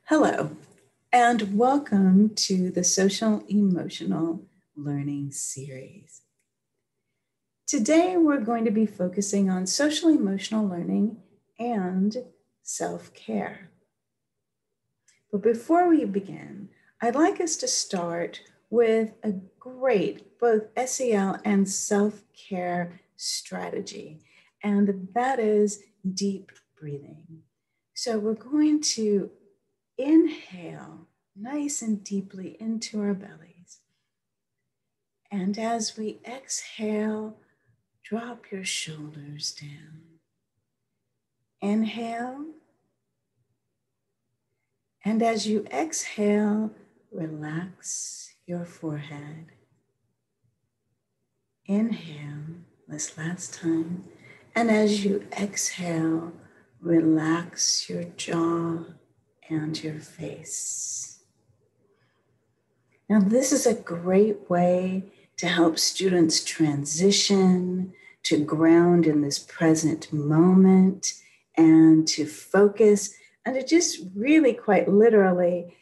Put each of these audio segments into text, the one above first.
Hello, and welcome to the Social Emotional Learning Series. Today, we're going to be focusing on social emotional learning and self-care. But before we begin, I'd like us to start with a great both SEL and self-care strategy, and that is deep breathing. So we're going to inhale nice and deeply into our bellies. And as we exhale, drop your shoulders down. Inhale. And as you exhale, relax your forehead. Inhale, this last time. And as you exhale, relax your jaw and your face. Now, this is a great way to help students transition, to ground in this present moment, and to focus, and to just really quite literally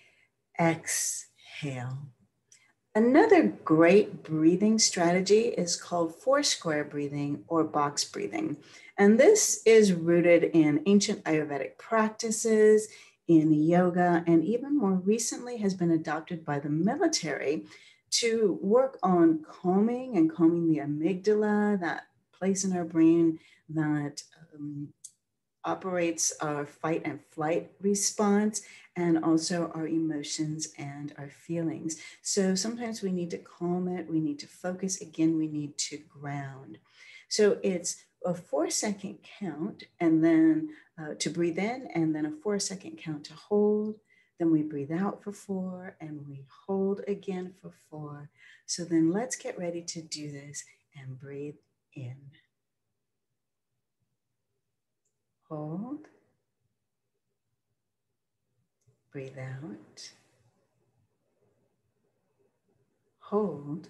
exhale. Another great breathing strategy is called four-square breathing or box breathing. And this is rooted in ancient Ayurvedic practices, in yoga, and even more recently has been adopted by the military to work on calming the amygdala, that place in our brain that operates our fight and flight response, and also our emotions and our feelings. So sometimes we need to calm it, we need to focus, again, we need to ground. So it's a 4-second count, and then to breathe in, and then a 4-second count to hold. Then we breathe out for 4, and we hold again for 4. So then let's get ready to do this and breathe in. Hold. Breathe out. Hold.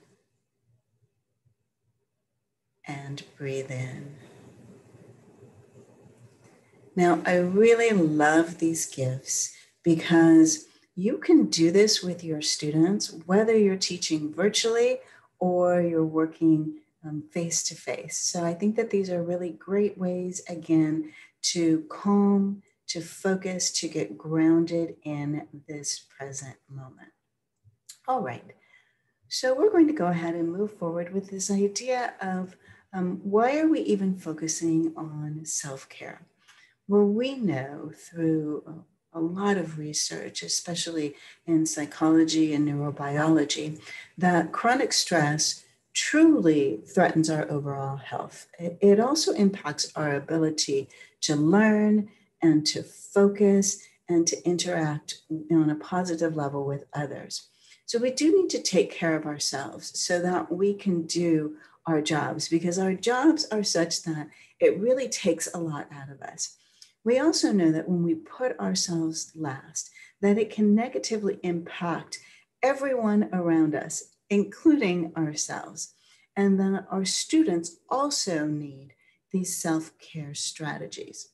And breathe in. Now, I really love these gifts because you can do this with your students, whether you're teaching virtually or you're working face-to-face. So I think that these are really great ways, again, to calm, to focus, to get grounded in this present moment. All right, so we're going to go ahead and move forward with this idea of why are we even focusing on self-care? Well, we know through a lot of research, especially in psychology and neurobiology, that chronic stress truly threatens our overall health. It also impacts our ability to learn and to focus and to interact on a positive level with others. So we do need to take care of ourselves so that we can do our jobs, because our jobs are such that it really takes a lot out of us. We also know that when we put ourselves last, that it can negatively impact everyone around us, including ourselves, and that our students also need these self-care strategies.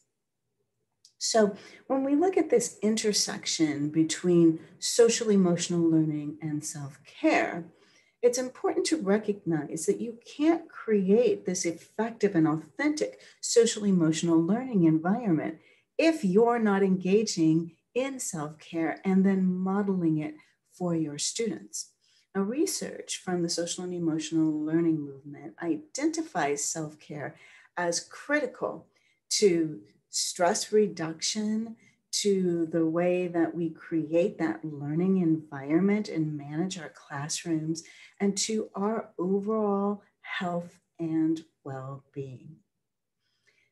So when we look at this intersection between social emotional learning and self-care, it's important to recognize that you can't create this effective and authentic social emotional learning environment if you're not engaging in self-care and then modeling it for your students. Now, research from the social and emotional learning movement identifies self-care as critical to stress reduction, to the way that we create that learning environment and manage our classrooms, and to our overall health and well-being.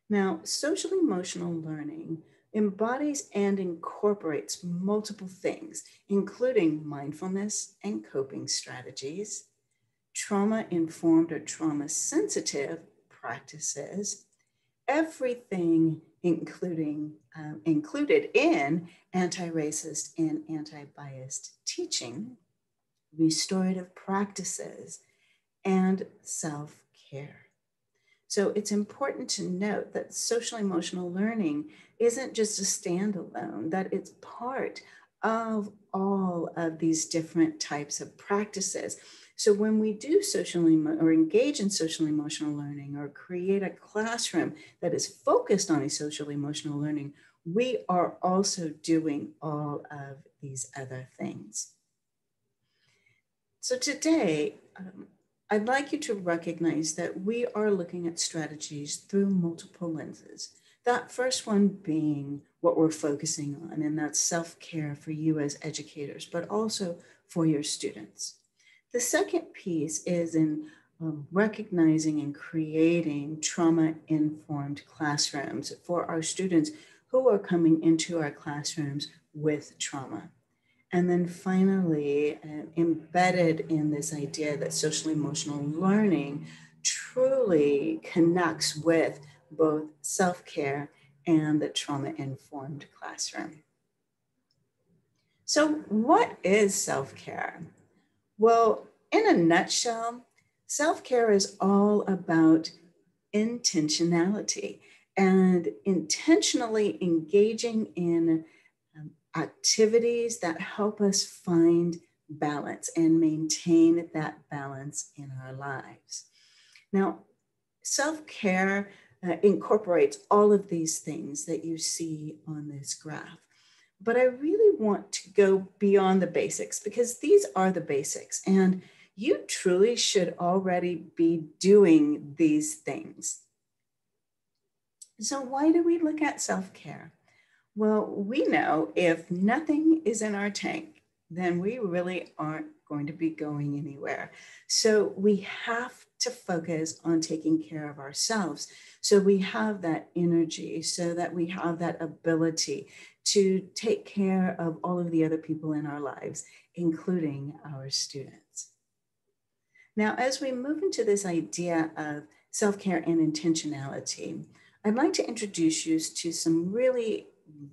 Now, social emotional learning embodies and incorporates multiple things, including mindfulness and coping strategies, trauma-informed or trauma-sensitive practices, everything included in anti-racist and anti-biased teaching, restorative practices, and self-care. So it's important to note that social emotional learning isn't just a standalone, that it's part of all of these different types of practices. So when we do or engage in social emotional learning or create a classroom that is focused on a social emotional learning, we are also doing all of these other things. So today, I'd like you to recognize that we are looking at strategies through multiple lenses. That first one being what we're focusing on, and that's self-care for you as educators, but also for your students. The second piece is in recognizing and creating trauma-informed classrooms for our students who are coming into our classrooms with trauma. And then finally, embedded in this idea that social emotional learning truly connects with both self-care and the trauma-informed classroom. So what is self-care? Well, in a nutshell, self-care is all about intentionality and intentionally engaging in activities that help us find balance and maintain that balance in our lives. Now, self-care incorporates all of these things that you see on this graph. But I really want to go beyond the basics because these are the basics, and you truly should already be doing these things. So why do we look at self-care? Well, we know if nothing is in our tank, then we really aren't going to be going anywhere. So we have to focus on taking care of ourselves. So we have that energy, so that we have that ability to take care of all of the other people in our lives, including our students. Now, as we move into this idea of self-care and intentionality, I'd like to introduce you to some really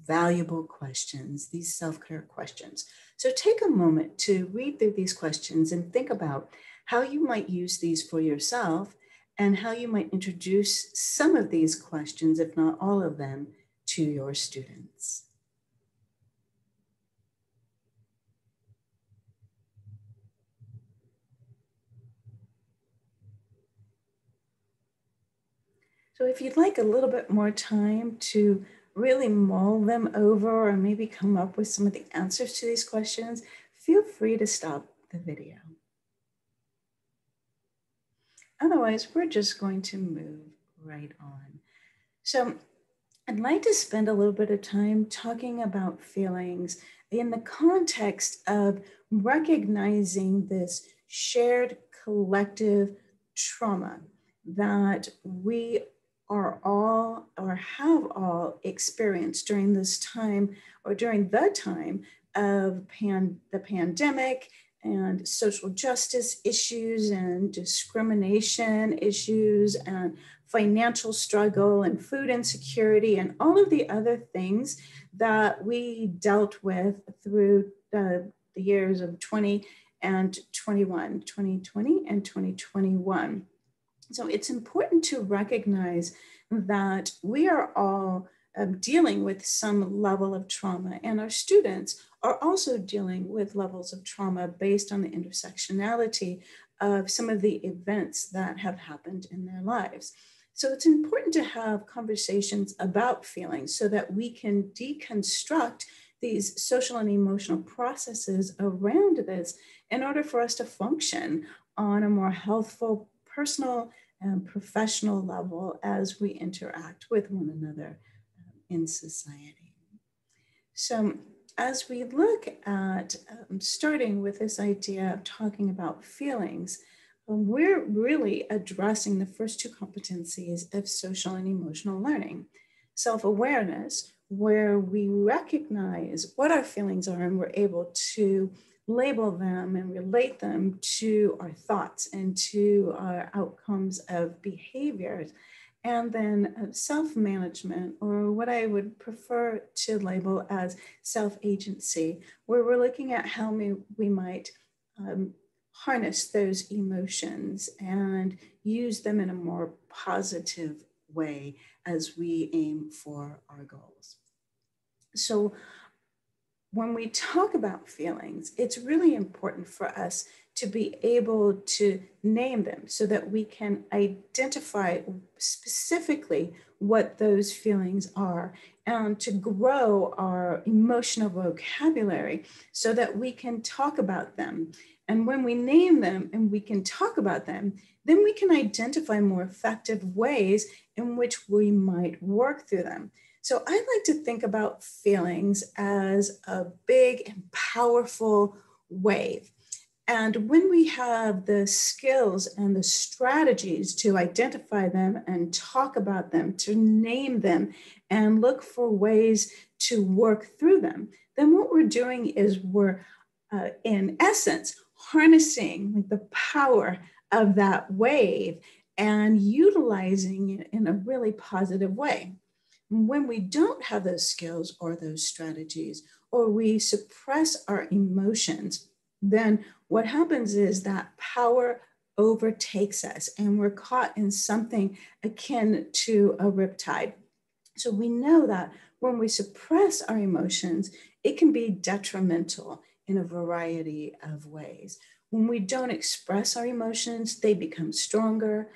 valuable questions, these self-care questions. So take a moment to read through these questions and think about how you might use these for yourself and how you might introduce some of these questions, if not all of them, to your students. So if you'd like a little bit more time to really mull them over or maybe come up with some of the answers to these questions, feel free to stop the video. Otherwise, we're just going to move right on. So I'd like to spend a little bit of time talking about feelings in the context of recognizing this shared collective trauma that we are all or have all experienced during this time or during the time of the pandemic and social justice issues and discrimination issues and financial struggle and food insecurity and all of the other things that we dealt with through the years of 2020 and 2021. So it's important to recognize that we are all dealing with some level of trauma, and our students are also dealing with levels of trauma based on the intersectionality of some of the events that have happened in their lives. So it's important to have conversations about feelings so that we can deconstruct these social and emotional processes around this in order for us to function on a more healthful personal and professional level as we interact with one another in society. So as we look at starting with this idea of talking about feelings, we're really addressing the first two competencies of social and emotional learning. Self-awareness, where we recognize what our feelings are and we're able to label them and relate them to our thoughts and to our outcomes of behaviors. And then self-management, or what I would prefer to label as self-agency, where we're looking at how we might harness those emotions and use them in a more positive way as we aim for our goals. So when we talk about feelings, it's really important for us to be able to name them so that we can identify specifically what those feelings are and to grow our emotional vocabulary so that we can talk about them. And when we name them and we can talk about them, then we can identify more effective ways in which we might work through them. So I like to think about feelings as a big and powerful wave. And when we have the skills and the strategies to identify them and talk about them, to name them and look for ways to work through them, then what we're doing is we're, in essence, harnessing the power of that wave and utilizing it in a really positive way. When we don't have those skills or those strategies, or we suppress our emotions, then what happens is that power overtakes us and we're caught in something akin to a riptide. So we know that when we suppress our emotions, it can be detrimental in a variety of ways. When we don't express our emotions, they become stronger.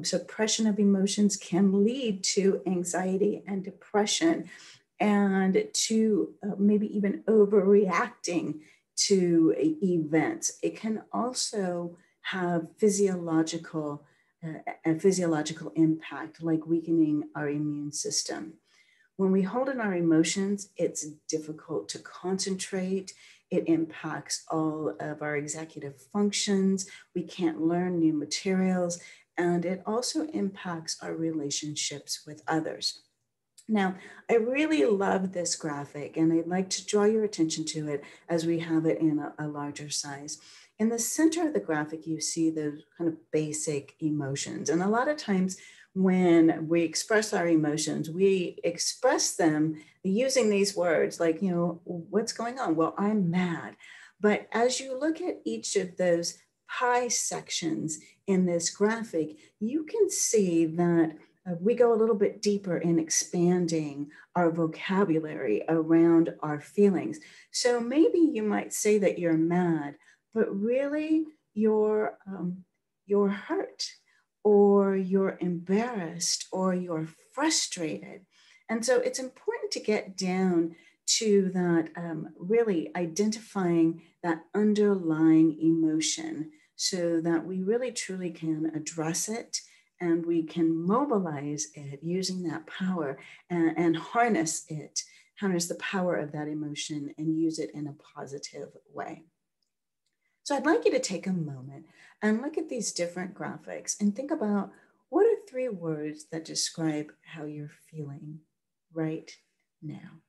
Suppression of emotions can lead to anxiety and depression and to maybe even overreacting to events. It can also have a physiological impact, like weakening our immune system. When we hold in our emotions, it's difficult to concentrate. It impacts all of our executive functions. We can't learn new materials, and it also impacts our relationships with others. Now, I really love this graphic, and I'd like to draw your attention to it as we have it in a larger size. In the center of the graphic, you see those kind of basic emotions. And a lot of times when we express our emotions, we express them using these words like, what's going on? Well, I'm mad. But as you look at each of those pie sections in this graphic, you can see that we go a little bit deeper in expanding our vocabulary around our feelings. So maybe you might say that you're mad, but really you're hurt, or you're embarrassed, or you're frustrated. And so it's important to get down to that, really identifying that underlying emotion so that we really truly can address it and we can mobilize it using that power and harness the power of that emotion and use it in a positive way. So I'd like you to take a moment and look at these different graphics and think about what are 3 words that describe how you're feeling right now.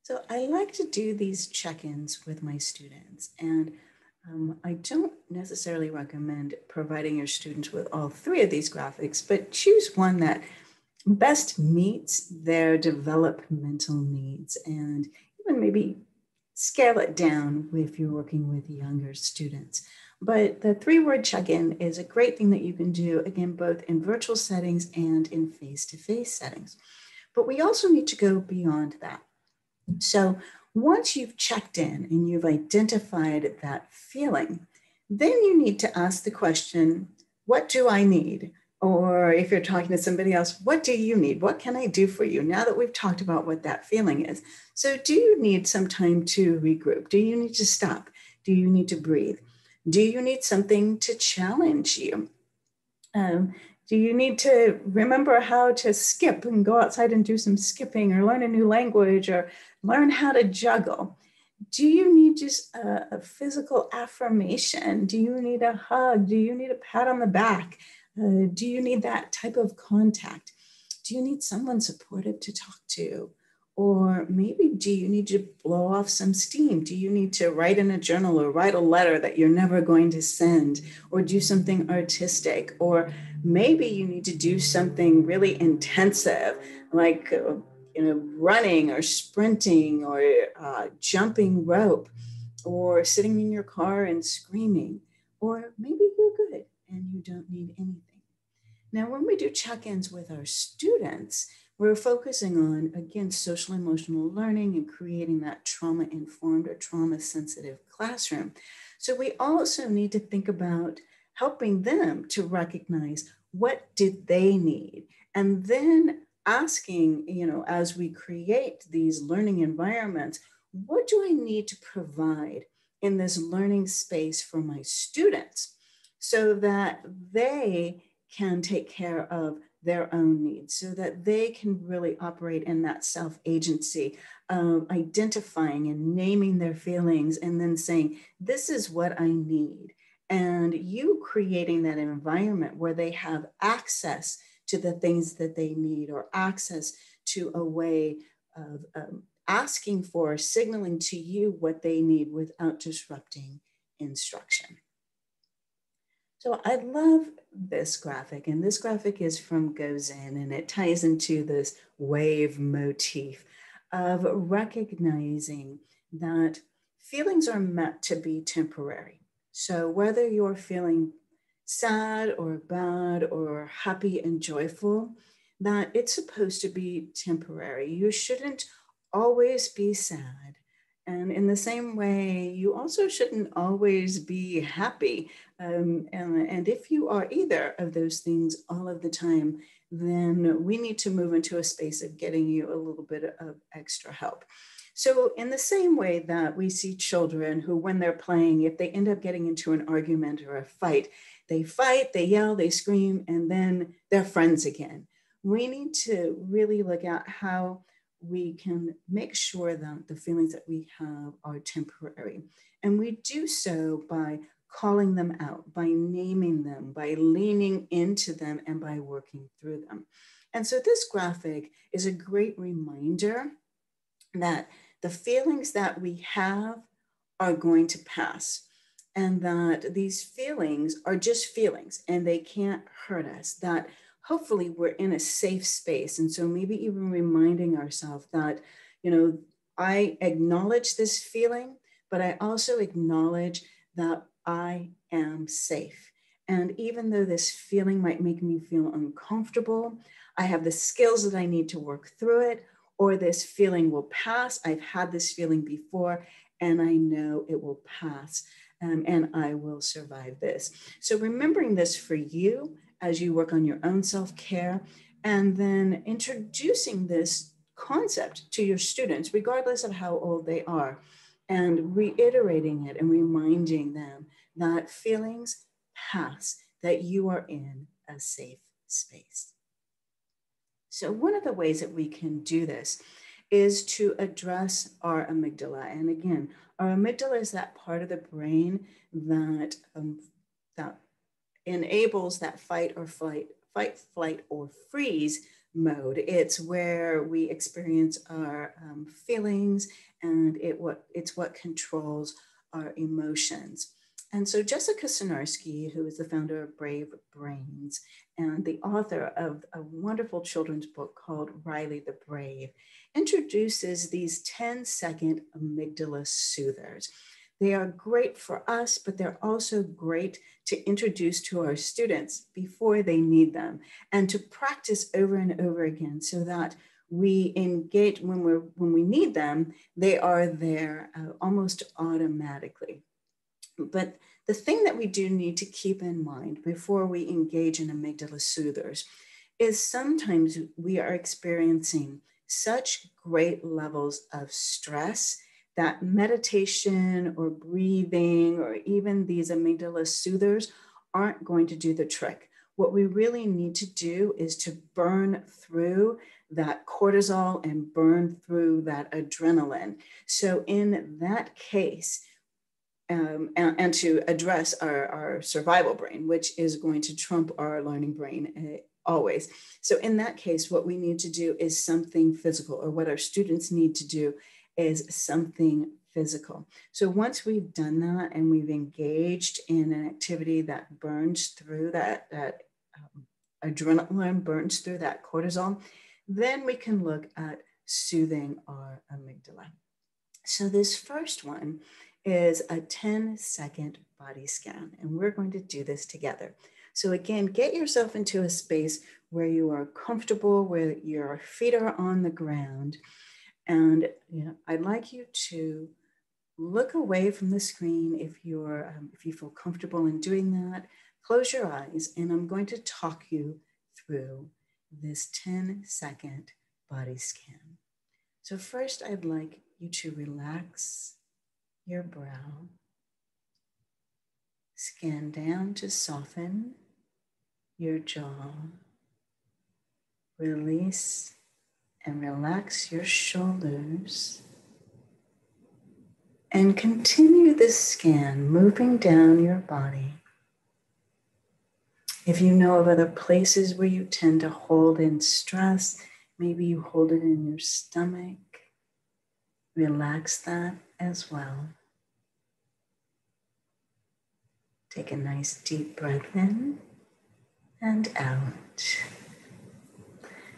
So I like to do these check-ins with my students, and I don't necessarily recommend providing your students with all 3 of these graphics, but choose one that best meets their developmental needs and even maybe scale it down if you're working with younger students. But the 3-word check-in is a great thing that you can do, again, both in virtual settings and in face-to-face settings. But we also need to go beyond that. So once you've checked in and you've identified that feeling, then you need to ask the question, what do I need? Or if you're talking to somebody else, what do you need? What can I do for you now that we've talked about what that feeling is? So do you need some time to regroup? Do you need to stop? Do you need to breathe? Do you need something to challenge you? Do you need to remember how to skip and go outside and do some skipping, or learn a new language, or learn how to juggle? Do you need just a physical affirmation? Do you need a hug? Do you need a pat on the back? Do you need that type of contact? Do you need someone supportive to talk to? Or maybe do you need to blow off some steam? Do you need to write in a journal or write a letter that you're never going to send, or do something artistic? Or maybe you need to do something really intensive, like running or sprinting or jumping rope, or sitting in your car and screaming. Or maybe you're good and don't need anything. Now, when we do check-ins with our students, we're focusing on, again, social emotional learning and creating that trauma-informed or trauma-sensitive classroom. So we also need to think about helping them to recognize what did they need, and then asking, as we create these learning environments, what do I need to provide in this learning space for my students so that they can take care of their own needs, so that they can really operate in that self-agency of identifying and naming their feelings and then saying, this is what I need. And you creating that environment where they have access to the things that they need, or access to a way of asking for, signaling to you what they need without disrupting instruction. So I love this graphic, and this graphic is from Gozin, and it ties into this wave motif of recognizing that feelings are meant to be temporary. So whether you're feeling sad or bad or happy and joyful, that it's supposed to be temporary. You shouldn't always be sad. And in the same way, you also shouldn't always be happy. And if you are either of those things all of the time, then we need to move into a space of getting you a little bit of extra help. So in the same way that we see children who, when they're playing, if they end up getting into an argument or a fight, they yell, they scream, and then they're friends again. We need to really look at how we can make sure that the feelings that we have are temporary. And we do so by calling them out, by naming them, by leaning into them, and by working through them. And so this graphic is a great reminder that the feelings that we have are going to pass, and that these feelings are just feelings and they can't hurt us, that hopefully we're in a safe space. And so maybe even reminding ourselves that, I acknowledge this feeling, but I also acknowledge that I am safe. And even though this feeling might make me feel uncomfortable, I have the skills that I need to work through it, or this feeling will pass. I've had this feeling before, and I know it will pass, and I will survive this. So remembering this for you as you work on your own self-care, and then introducing this concept to your students, regardless of how old they are, and reiterating it and reminding them that feelings pass, that you are in a safe space. So one of the ways that we can do this is to address our amygdala. And again, our amygdala is that part of the brain that, that enables that fight, flight, or freeze mode. It's where we experience our feelings, and it's what controls our emotions. And so Jessica Sinarski, who is the founder of Brave Brains and the author of a wonderful children's book called Riley the Brave, introduces these 10-second amygdala soothers. They are great for us, but they're also great to introduce to our students before they need them, and to practice over and over again so that we engage when we need them. They are there almost automatically. But the thing that we do need to keep in mind before we engage in amygdala soothers is sometimes we are experiencing such great levels of stress that meditation or breathing or even these amygdala soothers aren't going to do the trick. What we really need to do is to burn through that cortisol and burn through that adrenaline. So in that case, and to address our survival brain, which is going to trump our learning brain always. So in that case, what we need to do is something physical, or what our students need to do is something physical. So once we've done that and we've engaged in an activity that burns through that adrenaline, burns through that cortisol, then we can look at soothing our amygdala. So this first one is a 10-second body scan, and we're going to do this together. So again, get yourself into a space where you are comfortable, where your feet are on the ground. And I'd like you to look away from the screen if you feel comfortable in doing that. Close your eyes, and I'm going to talk you through this 10-second body scan. So first, I'd like you to relax your brow. Scan down to soften your jaw. Release and relax your shoulders. And continue this scan, moving down your body. If you know of other places where you tend to hold in stress, maybe you hold it in your stomach, relax that as well. Take a nice deep breath in and out.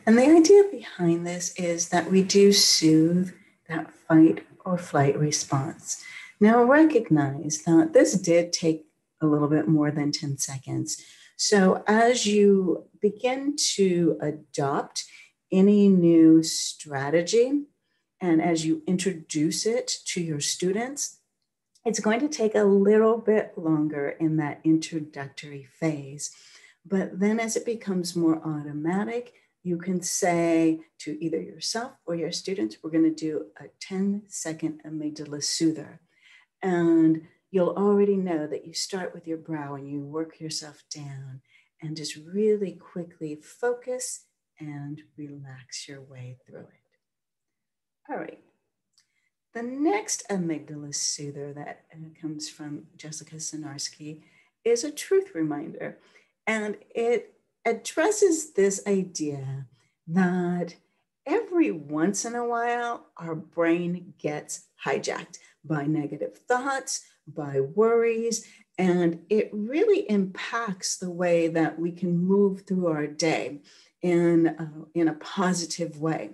And the idea behind this is that we do soothe that fight or flight response. Now recognize that this did take a little bit more than 10 seconds. So as you begin to adopt any new strategy, and as you introduce it to your students, it's going to take a little bit longer in that introductory phase. But then as it becomes more automatic, you can say to either yourself or your students, we're going to do a 10-second amygdala soother. And you'll already know that you start with your brow and you work yourself down and just really quickly focus and relax your way through it. All right. The next amygdala soother that comes from Jessica Sinarski is a truth reminder. And it addresses this idea that every once in a while, our brain gets hijacked by negative thoughts, by worries, and it really impacts the way that we can move through our day in a positive way.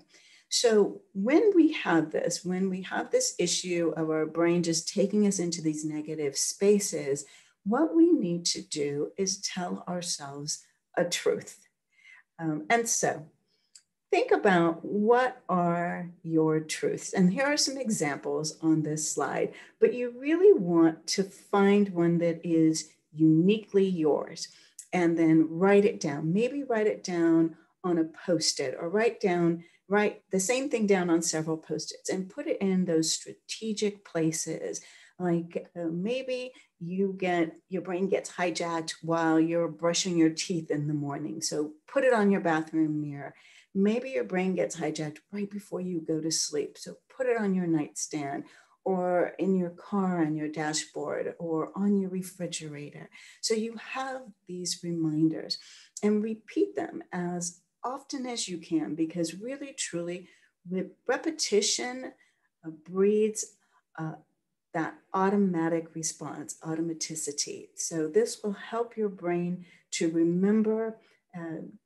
So when we have this issue of our brain just taking us into these negative spaces, what we need to do is tell ourselves a truth. And so think about what are your truths. And here are some examples on this slide, but you really want to find one that is uniquely yours and then write it down. Maybe write it down on a Post-it or write the same thing down on several Post-its and put it in those strategic places. Like maybe your brain gets hijacked while you're brushing your teeth in the morning. So put it on your bathroom mirror. Maybe your brain gets hijacked right before you go to sleep. So put it on your nightstand or in your car on your dashboard or on your refrigerator. So you have these reminders and repeat them as often as you can, because really, truly, repetition breeds that automatic response, automaticity. So this will help your brain to remember,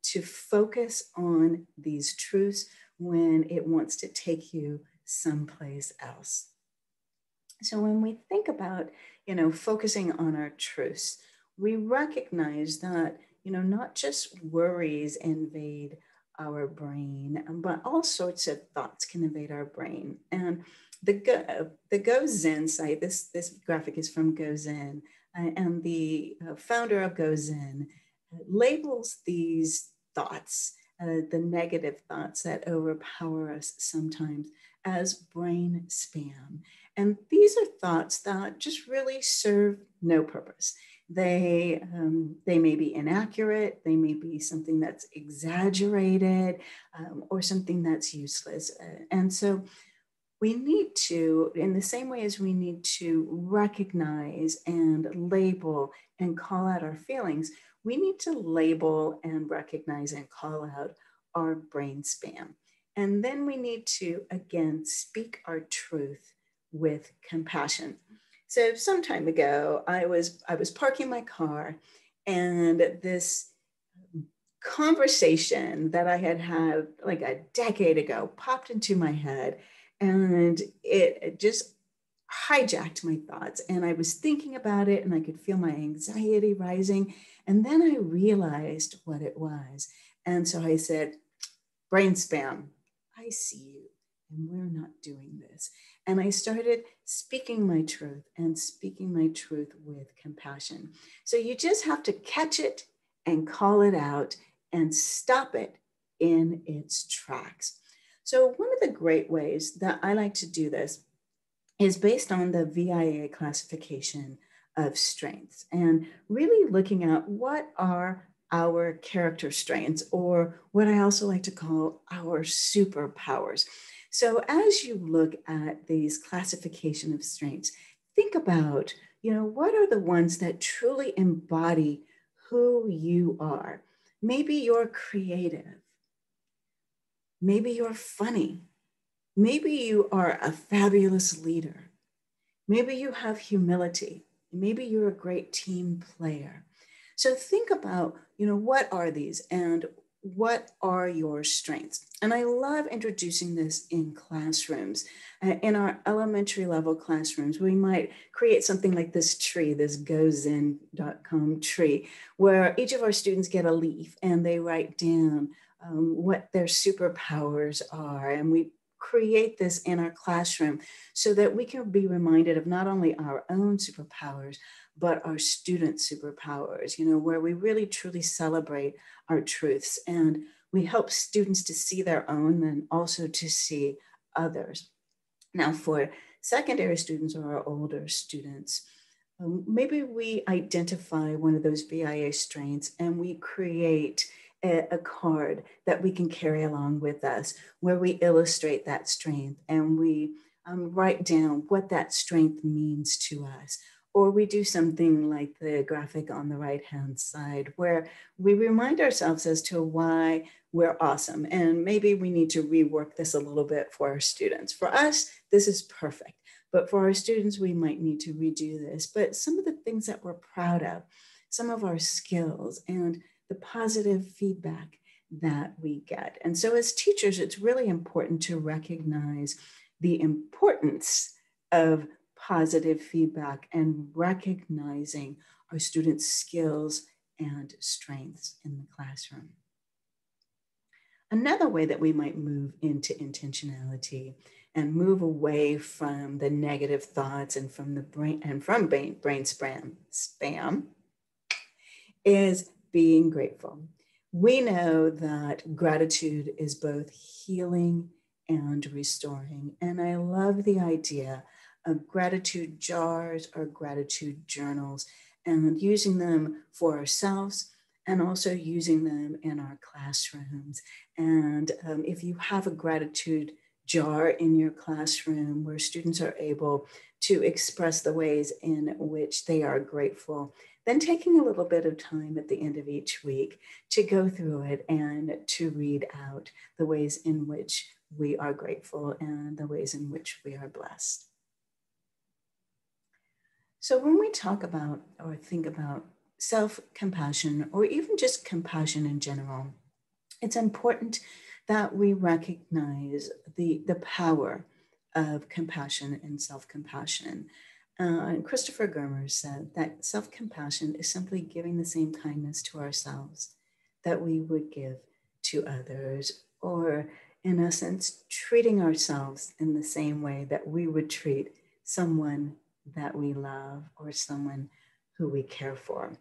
to focus on these truths when it wants to take you someplace else. So when we think about, focusing on our truths, we recognize that, not just worries invade our brain, but all sorts of thoughts can invade our brain. And the Go Zen site, this graphic is from Go Zen, and the founder of Go Zen labels these thoughts, the negative thoughts that overpower us sometimes, as brain spam. And these are thoughts that just really serve no purpose. They may be inaccurate, they may be something that's exaggerated, or something that's useless. And so we need to, in the same way as we need to recognize and label and call out our feelings, we need to label and recognize and call out our brain spam. And then we need to, again, speak our truth with compassion. So some time ago, I was parking my car, and this conversation that I had like a decade ago popped into my head, and it just hijacked my thoughts, and I was thinking about it and I could feel my anxiety rising. And then I realized what it was. And so I said, brain spam, I see you, and we're not doing this. And I started speaking my truth and speaking my truth with compassion. So you just have to catch it and call it out and stop it in its tracks. So, one of the great ways that I like to do this is based on the VIA classification of strengths and really looking at what are our character strengths, or what I also like to call our superpowers. So as you look at these classification of strengths, think about, what are the ones that truly embody who you are? Maybe you're creative. Maybe you're funny. Maybe you are a fabulous leader. Maybe you have humility. Maybe you're a great team player. So think about, what are these and what are your strengths? And I love introducing this in classrooms. In our elementary level classrooms, we might create something like this tree, this gozen.com tree, where each of our students get a leaf and they write down what their superpowers are. And we create this in our classroom so that we can be reminded of not only our own superpowers, but our students' superpowers, where we really truly celebrate our truths and we help students to see their own and also to see others. Now, for secondary students or our older students, maybe we identify one of those VIA strengths and we create a card that we can carry along with us where we illustrate that strength and we write down what that strength means to us. Or we do something like the graphic on the right-hand side where we remind ourselves as to why we're awesome. And maybe we need to rework this a little bit for our students. For us, this is perfect. But for our students, we might need to redo this. But some of the things that we're proud of, some of our skills, and the positive feedback that we get. And so as teachers, it's really important to recognize the importance of positive feedback and recognizing our students' skills and strengths in the classroom. Another way that we might move into intentionality and move away from the negative thoughts and from the brain spam is being grateful. We know that gratitude is both healing and restoring. And I love the idea of gratitude jars or gratitude journals and using them for ourselves and also using them in our classrooms. And if you have a gratitude jar in your classroom where students are able to express the ways in which they are grateful, then taking a little bit of time at the end of each week to go through it and to read out the ways in which we are grateful and the ways in which we are blessed. So when we talk about or think about self-compassion or even just compassion in general, it's important that we recognize the power of compassion and self-compassion. Christopher Germer said that self-compassion is simply giving the same kindness to ourselves that we would give to others, or in essence, treating ourselves in the same way that we would treat someone that we love or someone who we care for.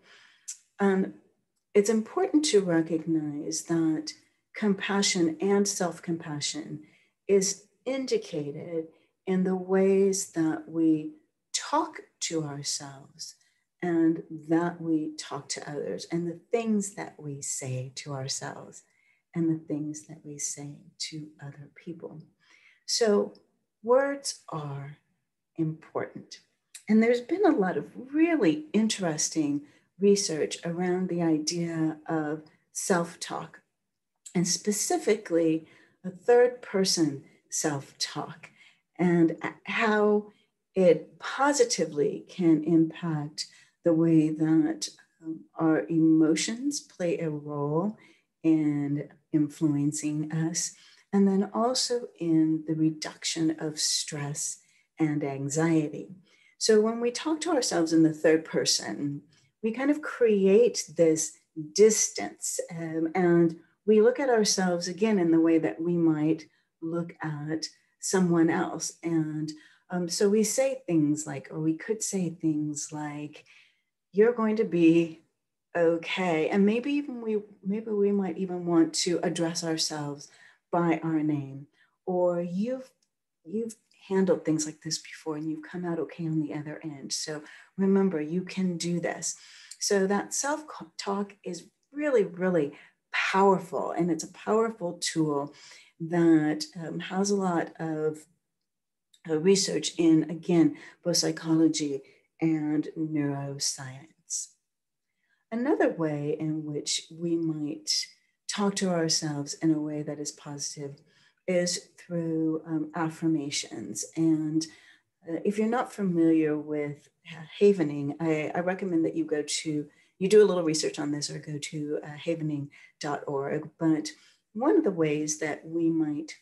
It's important to recognize that compassion and self-compassion is indicated in the ways that we talk to ourselves and that we talk to others, and the things that we say to ourselves and the things that we say to other people. So words are important. And there's been a lot of really interesting research around the idea of self-talk, and specifically a third person self-talk, and how it positively can impact the way that our emotions play a role in influencing us, and then also in the reduction of stress and anxiety. So when we talk to ourselves in the third person, we kind of create this distance, and we look at ourselves again in the way that we might look at someone else. And so we say things like, or we could say things like, you're going to be okay. And maybe we might even want to address ourselves by our name, or you've handled things like this before and you've come out okay on the other end. So remember, you can do this. So that self-talk is really, really powerful, and it's a powerful tool that has a lot of research in, again, both psychology and neuroscience. Another way in which we might talk to ourselves in a way that is positive is through affirmations. And if you're not familiar with havening, I recommend that you do a little research on this or go to havening.org. But one of the ways that we might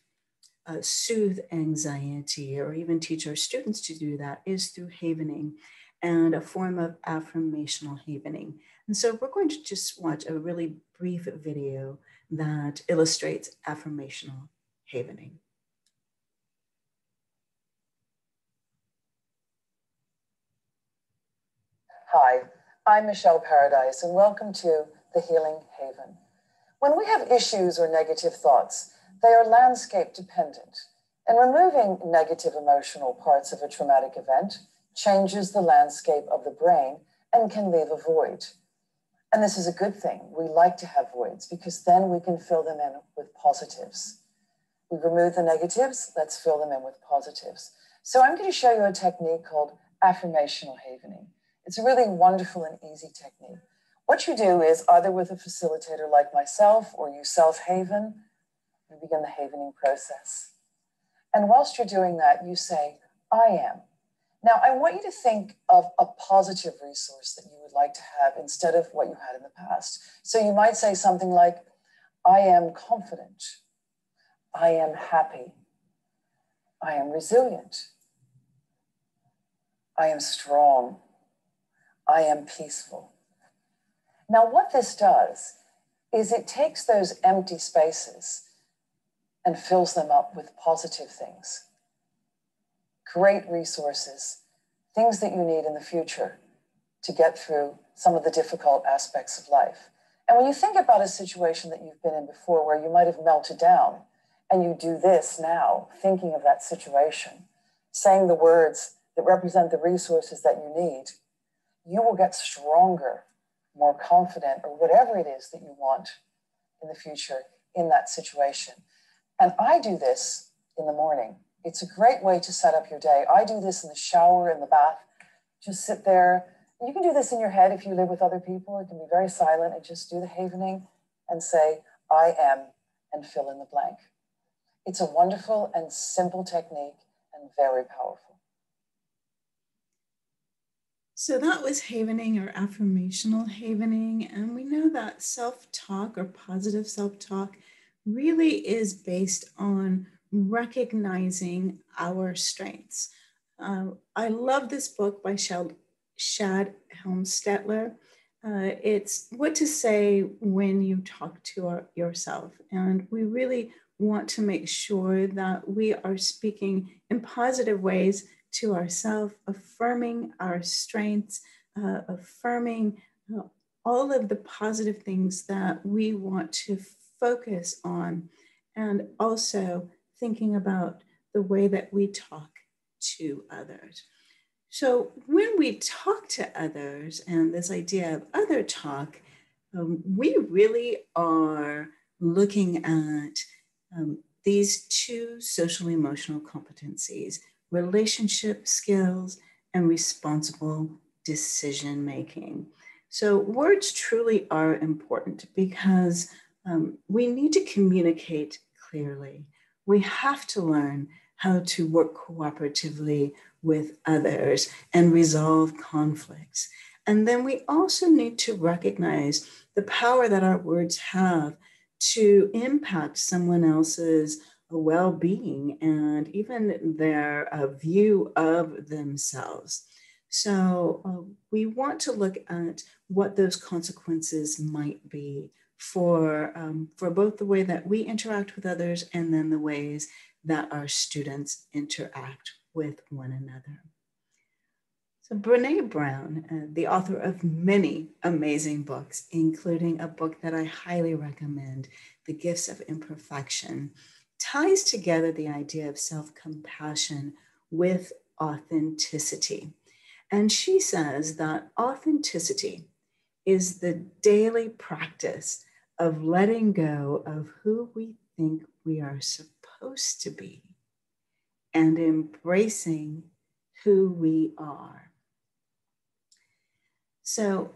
soothe anxiety or even teach our students to do that is through havening and a form of affirmational havening. And so we're going to just watch a really brief video that illustrates affirmational havening. Hi, I'm Michelle Paradise, and welcome to The Healing Haven. When we have issues or negative thoughts, they are landscape dependent, and removing negative emotional parts of a traumatic event changes the landscape of the brain and can leave a void. And this is a good thing. We like to have voids because then we can fill them in with positives. We remove the negatives, let's fill them in with positives. So I'm going to show you a technique called affirmational havening. It's a really wonderful and easy technique. What you do is, either with a facilitator like myself or you self-haven, you begin the havening process. And whilst you're doing that, you say, I am. Now, I want you to think of a positive resource that you would like to have instead of what you had in the past. So you might say something like, I am confident. I am happy. I am resilient. I am strong. I am peaceful. Now, what this does is it takes those empty spaces and fills them up with positive things, great resources, things that you need in the future to get through some of the difficult aspects of life. And when you think about a situation that you've been in before where you might have melted down, and you do this now, thinking of that situation, saying the words that represent the resources that you need, you will get stronger, more confident, or whatever it is that you want in the future in that situation. And I do this in the morning. It's a great way to set up your day. I do this in the shower, in the bath. Just sit there. You can do this in your head if you live with other people. It can be very silent and just do the havening and say, I am, and fill in the blank. It's a wonderful and simple technique and very powerful. So that was havening or affirmational havening. And we know that self-talk or positive self-talk really is based on recognizing our strengths. I love this book by Shad Helmstetler. It's what to say when you talk to yourself. And we really want to make sure that we are speaking in positive ways to ourselves, affirming our strengths, affirming all of the positive things that we want to focus on, and also thinking about the way that we talk to others. So when we talk to others, and this idea of other talk, we really are looking at these two social emotional competencies: relationship skills and responsible decision making. So words truly are important because we need to communicate clearly. We have to learn how to work cooperatively with others and resolve conflicts. And then we also need to recognize the power that our words have to impact someone else's well-being and even their view of themselves. So we want to look at what those consequences might be for both the way that we interact with others and then the ways that our students interact with one another. So Brené Brown, the author of many amazing books, including a book that I highly recommend, The Gifts of Imperfection, ties together the idea of self-compassion with authenticity. And she says that authenticity is the daily practice of letting go of who we think we are supposed to be and embracing who we are. So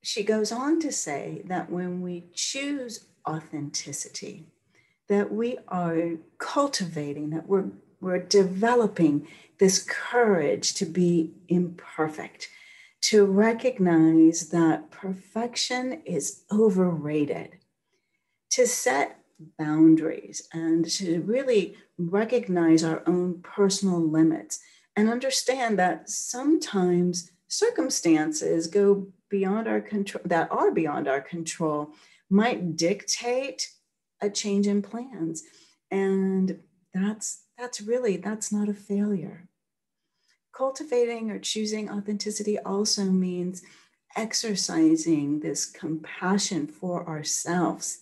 she goes on to say that when we choose authenticity, that we are cultivating, that we're developing this courage to be imperfect, to recognize that perfection is overrated, to set boundaries and to really recognize our own personal limits and understand that sometimes circumstances go beyond our control, that are beyond our control, might dictate a change in plans. And that's not a failure. Cultivating or choosing authenticity also means exercising this compassion for ourselves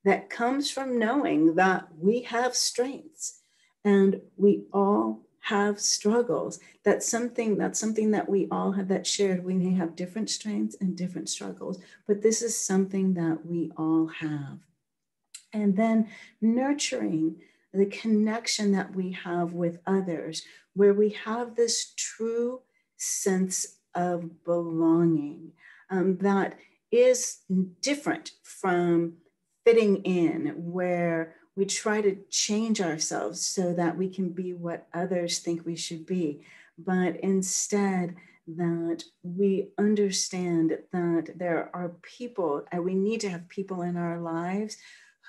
that comes from knowing that we have strengths and we all have struggles. That's something that we all have that shared. We may have different strengths and different struggles, but this is something that we all have. And then nurturing the connection that we have with others, where we have this true sense of belonging that is different from fitting in, where we try to change ourselves so that we can be what others think we should be, but instead that we understand that there are people, and we need to have people in our lives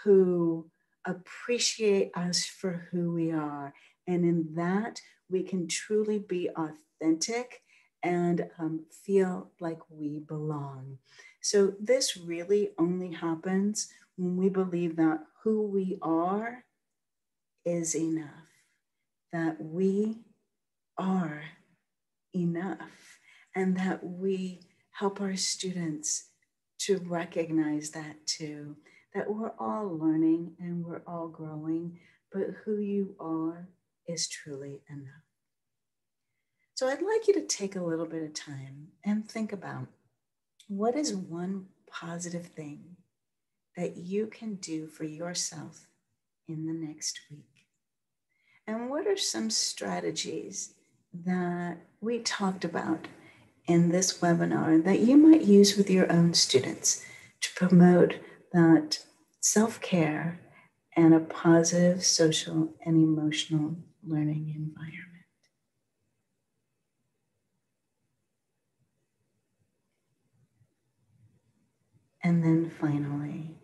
who appreciate us for who we are. And in that, we can truly be authentic and feel like we belong. So this really only happens when we believe that who we are is enough, that we are enough, and that we help our students to recognize that too, that we're all learning and we're all growing, but who you are is truly enough. So I'd like you to take a little bit of time and think about what is one positive thing that you can do for yourself in the next week? And what are some strategies that we talked about in this webinar that you might use with your own students to promote that self-care and a positive social and emotional learning environment? And then finally,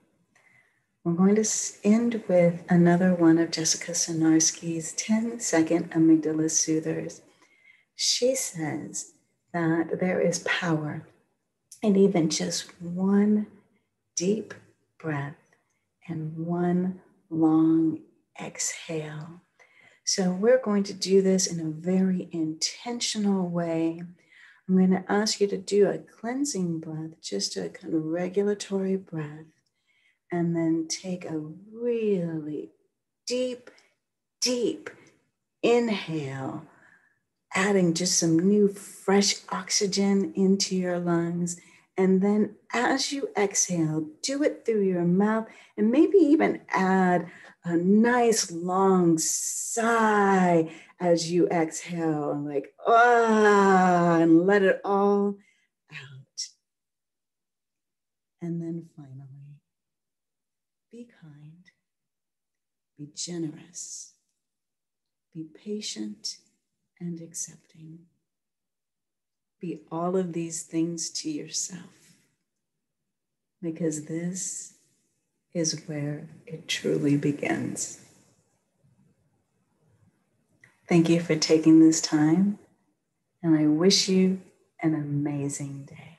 we're going to end with another one of Jessica Sonarski's 10-second Amygdala Soothers. She says that there is power in even just one deep breath and one long exhale. So we're going to do this in a very intentional way. I'm going to ask you to do a cleansing breath, just a kind of regulatory breath, and then take a really deep, deep inhale, adding just some new fresh oxygen into your lungs. And then as you exhale, do it through your mouth and maybe even add a nice long sigh as you exhale, and like, and let it all out. And then finally, be kind, be generous, be patient and accepting. Be all of these things to yourself, because this is where it truly begins. Thank you for taking this time, and I wish you an amazing day.